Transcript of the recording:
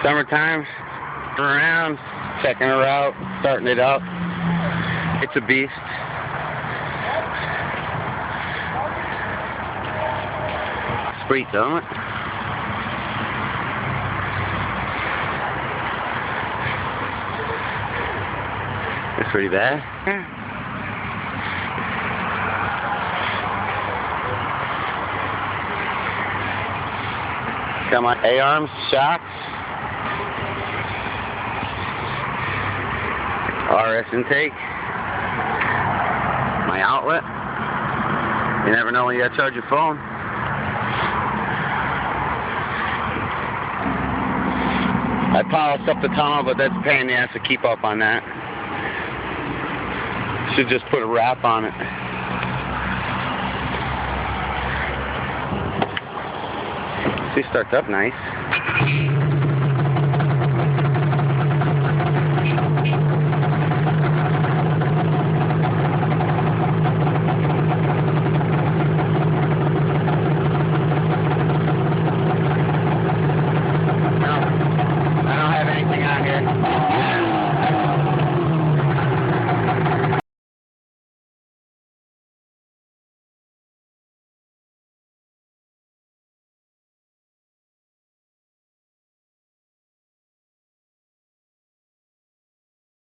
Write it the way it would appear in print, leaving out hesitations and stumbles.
Summertime, around, checking her out, starting it up. It's a beast. Sweet, don't it? It's pretty bad. Yeah. Got my A-arms, shocks, RS intake, my outlet. You never know when you gotta charge your phone. I polished up the tunnel, but that's a pain in the ass to keep up on that. Should just put a wrap on it. See, starts up nice.